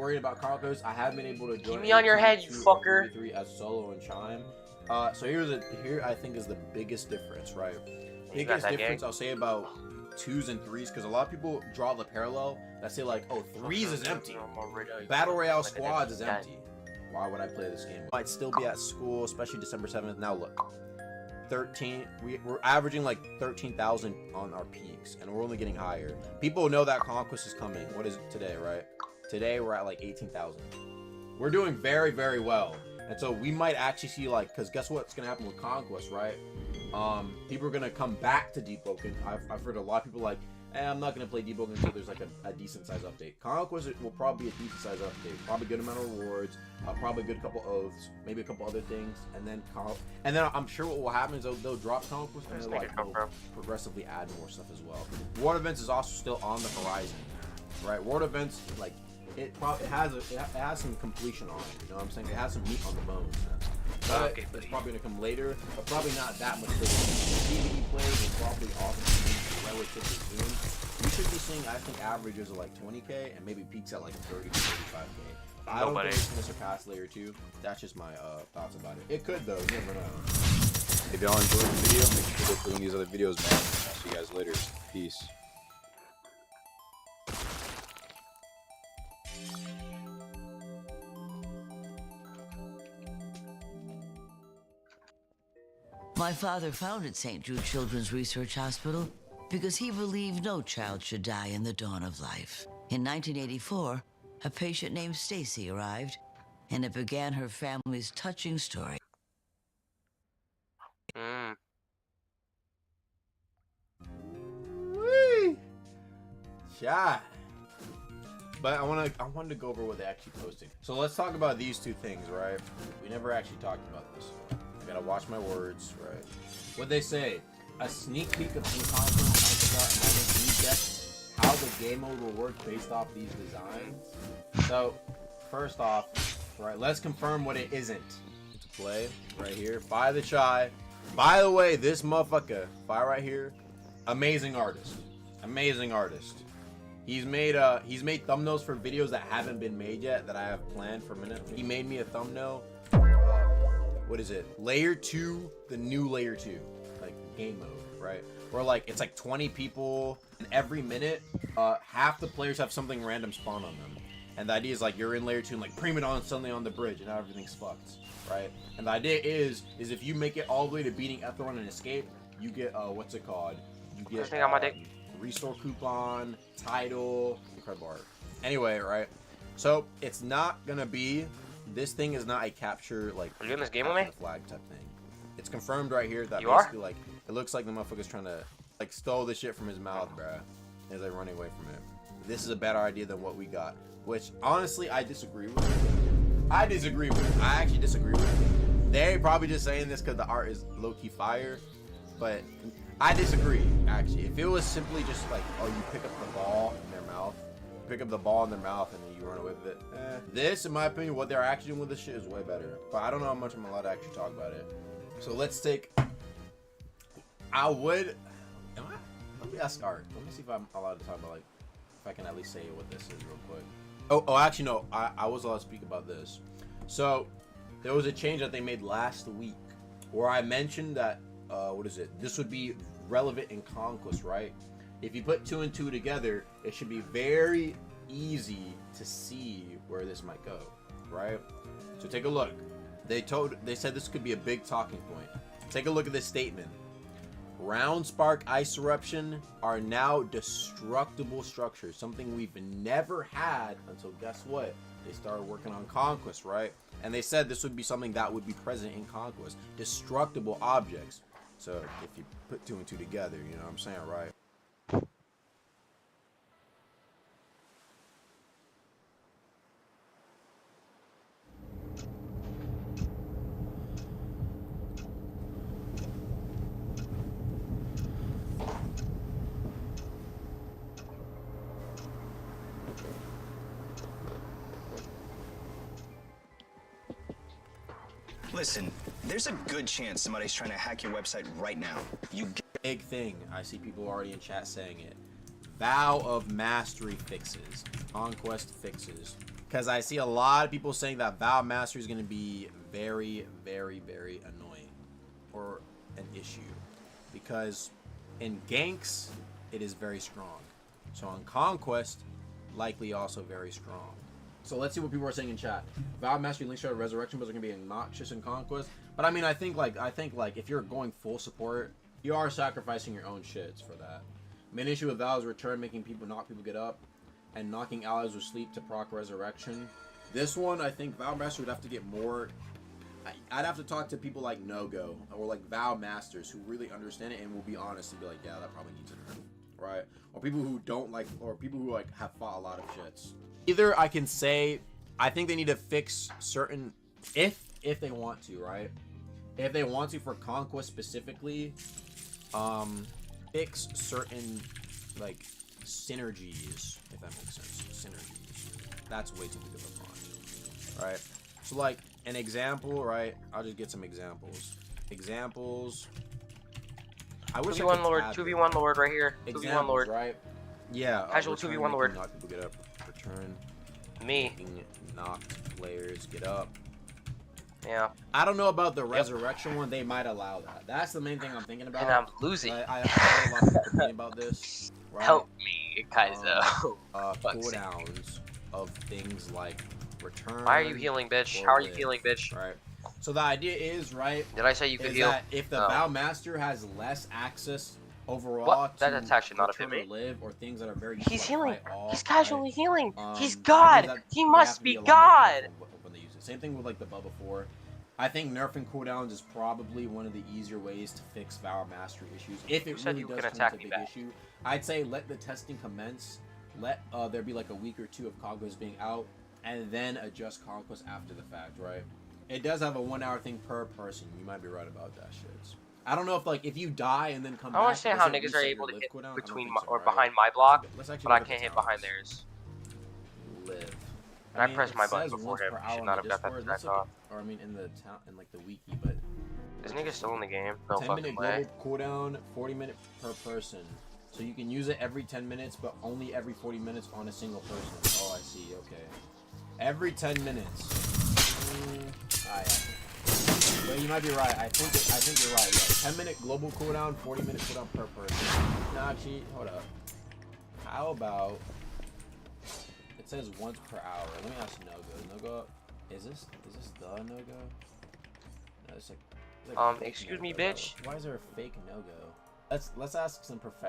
worried about Conquest. I have been able to join. Keep me on your head, you fucker. 3 as solo and chime. So here I think is the biggest difference, right? Biggest difference I'll say about 2s and 3s, because a lot of people draw the parallel that say like, oh, 3s is empty, Battle Royale squads is empty. Why would I play this game? I'd still be at school, especially December 7th. Now look, we're averaging like 13,000 on our peaks, and we're only getting higher. People know that Conquest is coming. What is it today, right? Today we're at like 18,000. We're doing very, very well. And so we might actually see like, because guess what's gonna happen with Conquest, right? People are gonna come back to deepwoken. I've heard a lot of people like, I'm not gonna play deepwoken until there's like a decent size update. Conquest will probably be a decent size update, probably a good amount of rewards, probably a good couple oaths, maybe a couple other things, and then I'm sure what will happen is they'll drop Conquest and they'll like progressively add more stuff as well. World events is also still on the horizon, right? World events, like it has some completion on it. You know what I'm saying? It has some meat on the bones. But it's probably gonna come later, but probably not that much later. PvE players will probably also be relatively soon. We should be seeing, I think, averages of like 20k and maybe peaks at like 30 to 35k. I don't think it's gonna surpass layer 2. That's just my thoughts about it. It could though. You never know. If y'all enjoyed the video, make sure to click on these other videos, man. I'll see you guys later. Peace. My father founded St. Jude Children's Research Hospital because he believed no child should die in the dawn of life. In 1984, a patient named Stacy arrived, and it began her family's touching story. Whee! Shot. But I wanted to go over what they actually posted. So let's talk about these two things, right? We never actually talked about this. I gotta watch my words, right? What they say, a sneak peek of some content, how the game mode will work based off these designs. So, first off, right, let's confirm what it isn't. To play right here, Fire the Chai. By the way, this motherfucker, Fire right here, amazing artist. Amazing artist. He's made thumbnails for videos that haven't been made yet that I have planned for a minute. He made me a thumbnail. What is it? Layer 2, the new Layer 2, like game mode, right? Where like it's like 20 people, and every minute, half the players have something random spawn on them. And the idea is like you're in Layer 2 and like Prima Dawn suddenly on the bridge, and now everything's fucked, right? And the idea is if you make it all the way to beating Etheron and escape, you get what's it called? You get restore coupon, title, incredible art. Anyway, right? So it's not gonna be. This thing is not a capture like are you in this game with me? Flag type thing. It's confirmed right here that you basically like it looks like the motherfucker's trying to like stole the shit from his mouth, bruh. As like running away from it. This is a better idea than what we got, which honestly I disagree with. I actually disagree with. They're probably just saying this because the art is low-key fire, but I disagree. Actually, if it was simply just like, oh, you pick up the ball in their mouth. Pick up the ball in their mouth and then you run away with it. This, in my opinion, what they're actually doing with this shit is way better. But I don't know how much I'm allowed to actually talk about it. So let's take. Let me ask Art. Let me see if I'm allowed to talk about like, if I can at least say what this is real quick. Oh, actually no. I was allowed to speak about this. So there was a change that they made last week where I mentioned that what is it? This would be relevant in Conquest, right? If you put 2 and 2 together, it should be very easy to see where this might go, right? So take a look. They said this could be a big talking point. Take a look at this statement. Round spark ice eruption are now destructible structures, something we've never had until guess what? They started working on Conquest, right? And they said this would be something that would be present in Conquest. Destructible objects. So if you put 2 and 2 together, you know what I'm saying, right? Listen, there's a good chance somebody's trying to hack your website right now. Big thing. I see people already in chat saying it. Vow of Mastery fixes. Conquest fixes. Because I see a lot of people saying that Vow Mastery is going to be very, very, very annoying. Or an issue. Because in ganks, it is very strong. So on Conquest, likely also very strong. So let's see what people are saying in chat. Vow Mastery, Link Shard, Resurrection builds are going to be obnoxious in Conquest. But I mean, I think like if you're going full support, you are sacrificing your own shits for that. Main issue with Vow's return, making people get up, and knocking allies with sleep to proc Resurrection. This one, I think Vow Master would have to get more. I'd have to talk to people like No-Go or like Vow Masters who really understand it and will be honest and be like, yeah, that probably needs a nerf, right? Or people who don't like, or people who like have fought a lot of shits. Either I can say, I think they need to fix certain, if they want to, right? If they want to for Conquest specifically, fix certain like synergies, if that makes sense. Synergies. That's way too big of a font. Right? So like an example, right? I'll just get some examples. Examples. I wish 2v1 Lord, 2v1 Lord right here. 2v1 Lord. Right? Yeah. Casual 2v1 Lord. Knock people get up. Return. Me. Knocked players get up. Yeah. I don't know about the resurrection one. They might allow that. That's the main thing I'm thinking about. And I'm losing. I heard a lot of people complaining about this. Right? Help me, Kaizo. Cooldowns of things like return. Why are you healing, bitch? How are you healing, bitch? Right. So the idea is, right? Did I say you could heal? That if the Vow Master has less access overall what? to That's actually not a return or live or things that are very He's healing. off, He's casually right? healing. He's I God. think that He they have must to be a lot more God. careful when they use it. Same thing with like the Bubba 4. I think nerfing cooldowns is probably one of the easier ways to fix Vow Mastery issues. If it really does turn into a big issue, I'd say let the testing commence. Let there be like a week or two of Conquest being out, and then adjust Conquest after the fact, right? It does have a 1 hour thing per person. You might be right about that shit. I don't know if like if you die and then come back. I don't understand how niggas are able to hit between my, or behind my block, but I can't hit behind theirs. Live. And I pressed my button before him. Should not have got that I thought. Or I mean in the town in like the wiki, but this nigga's still in the game. No 10-minute fucking way. global cooldown, 40-minute per person. So you can use it every 10 minutes, but only every 40 minutes on a single person. Oh, I see. Okay. Every 10 minutes. But you might be right. I think you're right. Yeah. 10-minute global cooldown, 40-minute cooldown per person. No, actually, hold up. How about it says once per hour? Let me ask No-Go. No-Go, is this the No-Go? No, it's like excuse me, bitch. Why is there a fake No-Go? Let's ask some professionals.